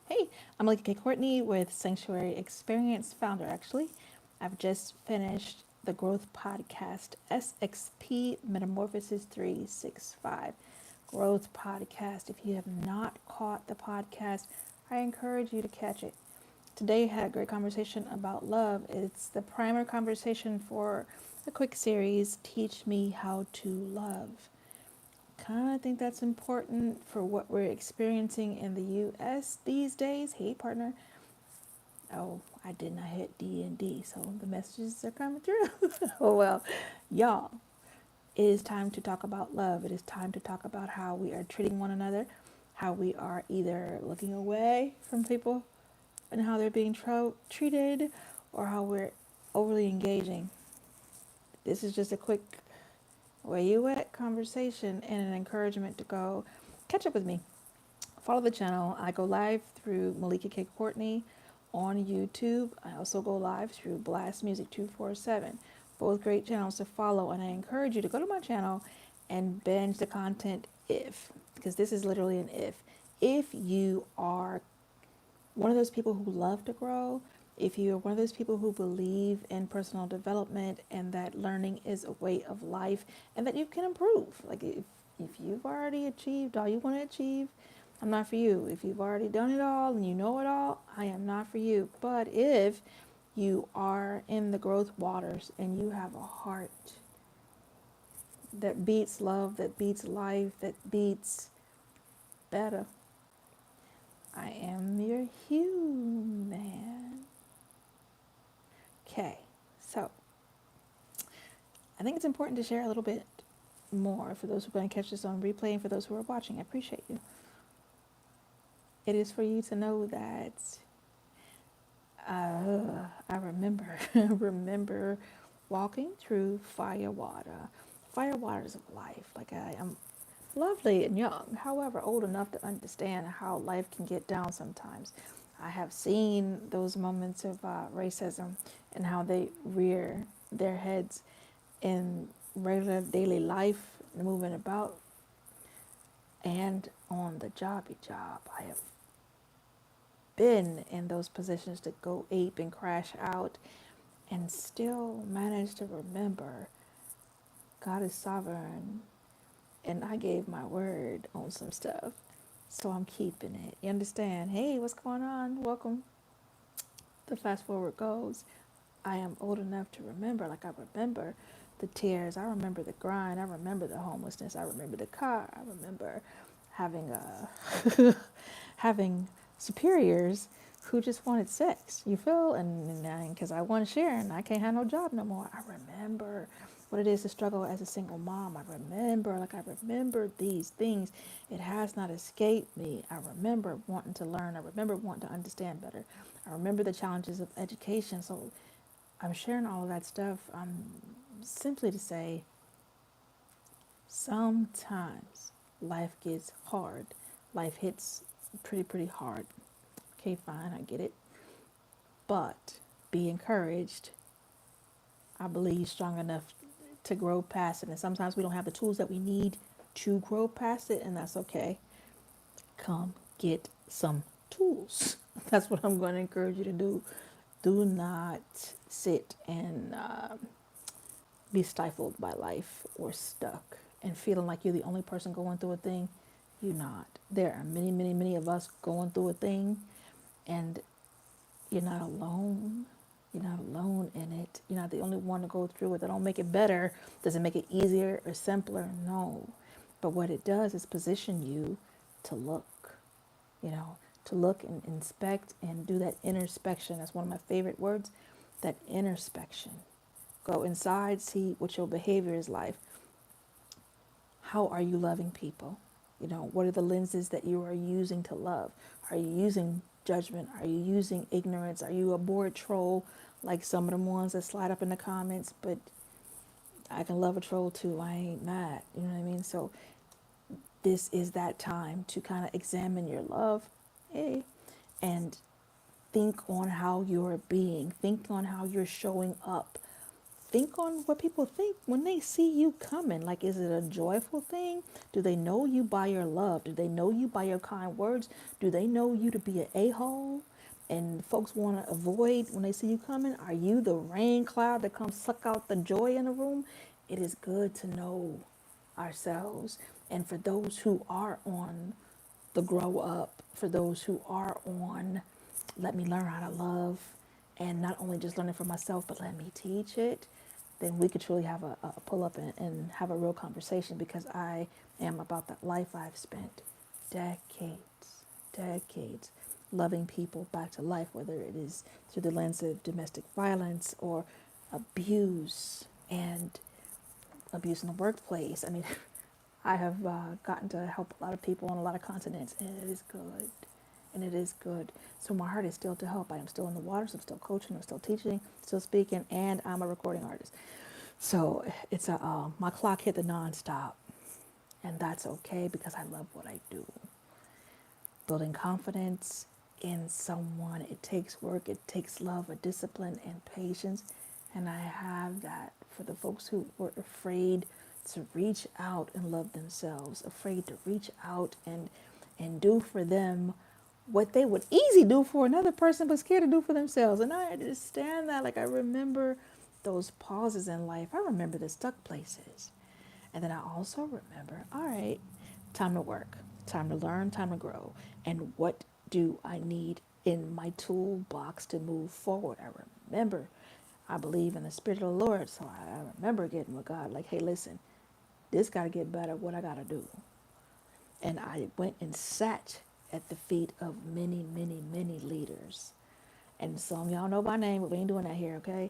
Hey, I'm Melikia K. Courtney with Sanctuary Experience founder, actually. I've just finished the growth podcast, SXP Metamorphosis 365. Growth podcast. If you have not caught the podcast, I encourage you to catch it. Today, I had a great conversation about love. It's the primer conversation for a quick series, Teach Me How to Love. Kind of think that's important for what we're experiencing in the U.S. these days. Hey, partner. Oh, I did not hit D and D, so the messages are coming through. Oh well, y'all. It is time to talk about love. It is time to talk about how we are treating one another, how we are either looking away from people and how they're being treated, or how we're overly engaging. This is just a quick where you at conversation and an encouragement to go catch up with me. Follow the channel. I go live through Melikia K. Courtney on YouTube. I also go live through Blast Music 247. Both great channels to follow, and I encourage you to go to my channel and binge the content because this is literally an if you are one of those people who love to grow, if you're one of those people who believe in personal development and that learning is a way of life and that you can improve, like if you've already achieved all you want to achieve, I'm not for you. If you've already done it all and you know it all, I am not for you. But if you are in the growth waters and you have a heart that beats love, that beats life, that beats better, I am your human. Okay, so I think it's important to share a little bit more for those who are going to catch this on replay and for those who are watching. I appreciate you. It is for you to know that I remember, remember walking through fire waters of life. Like I am lovely and young, however, old enough to understand how life can get down sometimes. I have seen those moments of racism and how they rear their heads in regular daily life, moving about, and on the job. I have been in those positions to go ape and crash out and still manage to remember God is sovereign and I gave my word on some stuff. So I'm keeping it. You understand? Hey, what's going on? Welcome. The fast forward goes. I am old enough to remember, like I remember the tears. I remember the grind. I remember the homelessness. I remember the car. I remember having having superiors who just wanted sex. You feel? And because I want to share and I can't have no job no more. I remember what it is to struggle as a single mom. I remember these things. It has not escaped me. I remember wanting to learn. I remember wanting to understand better. I remember the challenges of education. So I'm sharing all of that stuff simply to say sometimes life gets hard. Life hits pretty hard. Okay, fine, I get it. But be encouraged. I believe strong enough to grow past it. And sometimes we don't have the tools that we need to grow past it, and that's okay. Come get some tools. That's what I'm going to encourage you to do. Do not sit and be stifled by life or stuck and feeling like you're the only person going through a thing. You're not. There are many of us going through a thing, and you're not alone. You're not alone in it. You're not the only one to go through it. That don't make it better. Doesn't make it easier or simpler. No. But what it does is position you to look, to look and inspect and do that introspection. That's one of my favorite words, that introspection. Go inside, see what your behavior is like. How are you loving people? What are the lenses that you are using to love? Are you using judgment? Are you using ignorance? Are you a bored troll like some of them ones that slide up in the comments? But I can love a troll too. I ain't mad. You know what I mean? So this is that time to kind of examine your love, hey, and think on how you're being. Think on how you're showing up think on what people think when they see you coming. Like, is it a joyful thing? Do they know you by your love? Do they know you by your kind words? Do they know you to be an a-hole and folks want to avoid when they see you coming? Are you the rain cloud that comes suck out the joy in the room? It is good to know ourselves. And for those who are on the grow up, for those who are on let me learn how to love, and not only just learn it for myself, but let me teach it, then we could truly have a pull up and have a real conversation, because I am about that life I've spent decades loving people back to life, whether it is through the lens of domestic violence or abuse and abuse in the workplace. I mean, I have gotten to help a lot of people on a lot of continents, and it is good. And it is good. So my heart is still to help. I am still in the waters. I'm still coaching. I'm still teaching, still speaking, and I'm a recording artist. So it's my clock hit the nonstop, and that's okay because I love what I do. Building confidence in someone, it takes work, it takes love, a discipline, and patience. And I have that for the folks who were afraid to reach out and love themselves, afraid to reach out and do for them what they would easily do for another person, but scared to do for themselves. And I understand that. Like, I remember those pauses in life. I remember the stuck places. And then I also remember, all right, time to work, time to learn, time to grow. And what do I need in my toolbox to move forward? I remember, I believe in the Spirit of the Lord. So I remember getting with God, like, hey, listen, this got to get better. What I got to do? And I went and sat at the feet of many, many, many leaders. And some of y'all know by name, but we ain't doing that here, okay?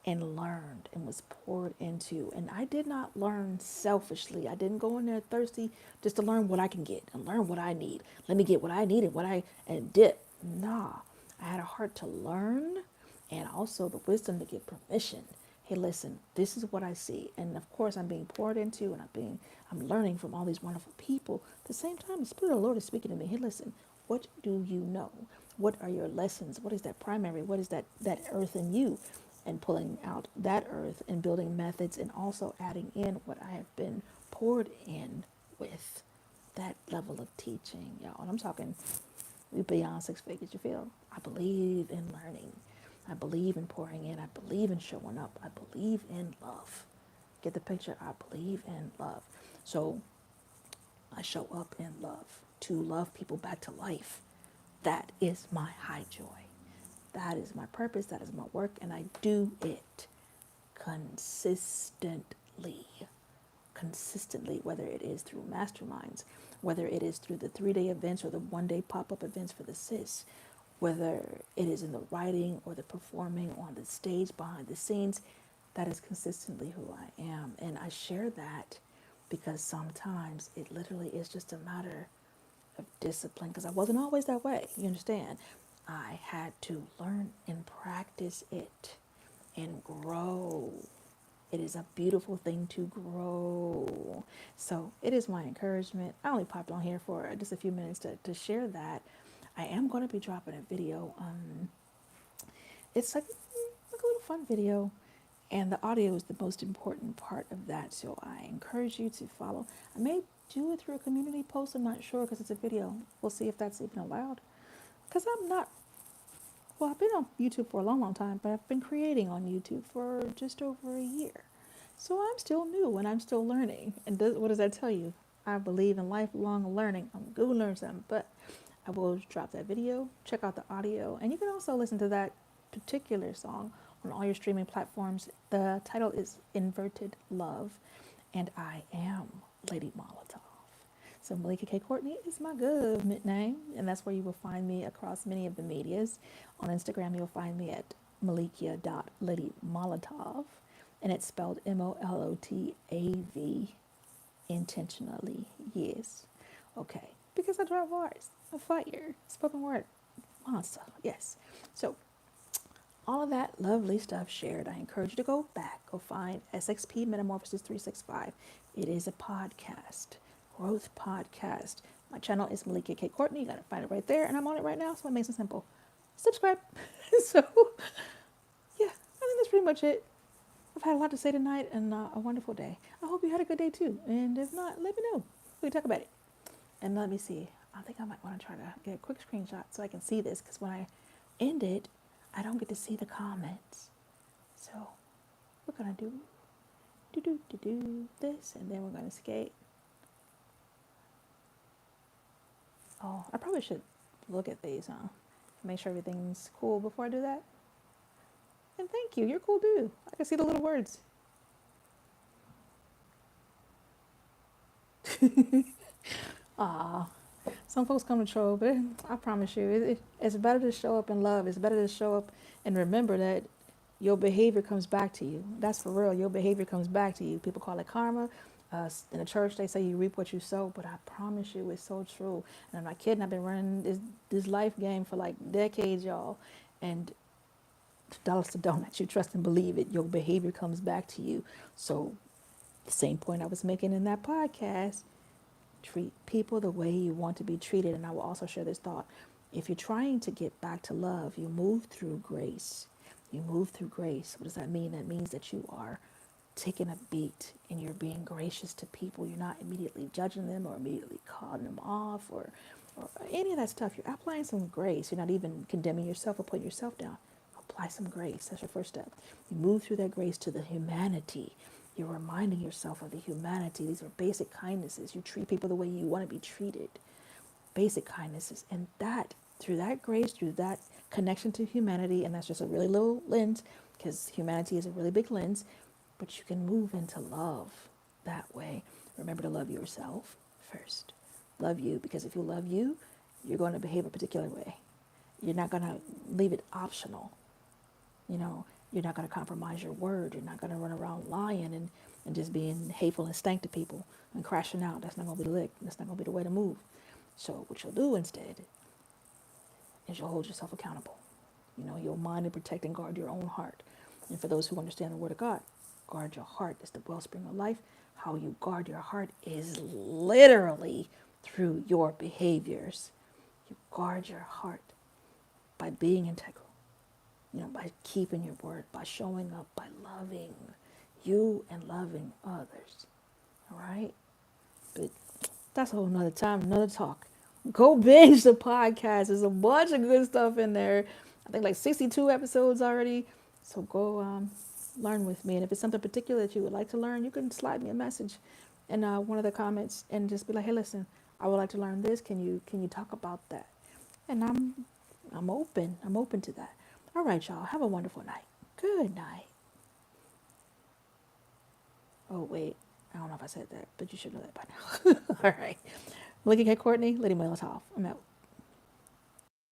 And learned and was poured into. And I did not learn selfishly. I didn't go in there thirsty just to learn what I can get and learn what I need. Let me get what I need and dip. Nah, I had a heart to learn and also the wisdom to get permission. Hey, listen, this is what I see. And of course, I'm being poured into, and I'm learning from all these wonderful people. At the same time, the Spirit of the Lord is speaking to me. Hey, listen, what do you know? What are your lessons? What is that primary? What is that earth in you? And pulling out that earth and building methods, and also adding in what I have been poured in with that level of teaching, y'all. And I'm talking beyond six figures, you feel? I believe in learning. I believe in pouring in. I believe in showing up. I believe in love. Get the picture? I believe in love. So I show up in love to love people back to life. That is my high joy. That is my purpose. That is my work. And I do it consistently. Consistently, whether it is through masterminds, whether it is through the 3-day events or the 1-day pop-up events for the sis, whether it is in the writing or the performing on the stage, behind the scenes, that is consistently who I am. And I share that because sometimes it literally is just a matter of discipline, because I wasn't always that way, you understand? I had to learn and practice it and grow. It is a beautiful thing to grow. So it is my encouragement. I only popped on here for just a few minutes to share that. I am going to be dropping a video. It's like a little fun video, and the audio is the most important part of that. So I encourage you to follow. I may do it through a community post. I'm not sure because it's a video. We'll see if that's even allowed. Because I've been on YouTube for a long, long time, but I've been creating on YouTube for just over a year. So I'm still new and I'm still learning. And what does that tell you? I believe in lifelong learning. I'm going to learn something, but I will drop that video, check out the audio, and you can also listen to that particular song on all your streaming platforms. The title is Inverted Love, and I am Lady Molotov. So Melikia K. Courtney is my government name, and that's where you will find me across many of the medias. On Instagram, you'll find me at malikia.ladymolotov, and it's spelled MOLOTAV intentionally. Yes. Okay. Because I drive bars, a fire, spoken word, monster. Yes. So all of that lovely stuff shared, I encourage you to go back, go find SXP Metamorphosis 365. It is a podcast, growth podcast. My channel is Melikia K. Courtney. You got to find it right there, and I'm on it right now, so it makes it simple. Subscribe. So, yeah, I think that's pretty much it. I've had a lot to say tonight and a wonderful day. I hope you had a good day too. And if not, let me know. We can talk about it. And let me see. I think I might want to try to get a quick screenshot so I can see this because when I end it, I don't get to see the comments. So we're gonna do this, and then we're gonna skate. Oh, I probably should look at these, huh? Make sure everything's cool before I do that. And thank you. You're cool too. I can see the little words. Ah, some folks come to troll, but I promise you, it's better to show up in love. It's better to show up and remember that your behavior comes back to you. That's for real. Your behavior comes back to you. People call it karma. In the church, they say you reap what you sow, but I promise you, it's so true. And I'm not kidding. I've been running this life game for like decades, y'all. And dollars to donuts, you trust and believe it. Your behavior comes back to you. So the same point I was making in that podcast, treat people the way you want to be treated. And I will also share this thought. If you're trying to get back to love, you move through grace. You move through grace. What does that mean? That means that you are taking a beat and you're being gracious to people. You're not immediately judging them or immediately cutting them off or any of that stuff. You're applying some grace. You're not even condemning yourself or putting yourself down. Apply some grace. That's your first step. You move through that grace to the humanity. You're reminding yourself of the humanity. These are basic kindnesses. You treat people the way you want to be treated. Basic kindnesses. And that, through that grace, through that connection to humanity, and that's just a really little lens, because humanity is a really big lens, but you can move into love that way. Remember to love yourself first. Love you, because if you love you, you're going to behave a particular way. You're not going to leave it optional. You know, you're not going to compromise your word. You're not going to run around lying and just being hateful and stank to people and crashing out. That's not going to be the lick. That's not going to be the way to move. So what you'll do instead is you'll hold yourself accountable. You know, you'll mind and protect and guard your own heart. And for those who understand the word of God, guard your heart is the wellspring of life. How you guard your heart is literally through your behaviors. You guard your heart by being integral. You know, by keeping your word, by showing up, by loving you and loving others. All right? But that's a whole nother time, another talk. Go binge the podcast. There's a bunch of good stuff in there. I think like 62 episodes already. So go learn with me. And if it's something particular that you would like to learn, you can slide me a message in one of the comments and just be like, hey, listen, I would like to learn this. Can you talk about that? And I'm open. I'm open to that. All right, y'all. Have a wonderful night. Good night. Oh, wait. I don't know if I said that, but you should know that by now. All right. Melikia K, Courtney, Lady Melikia. I'm out.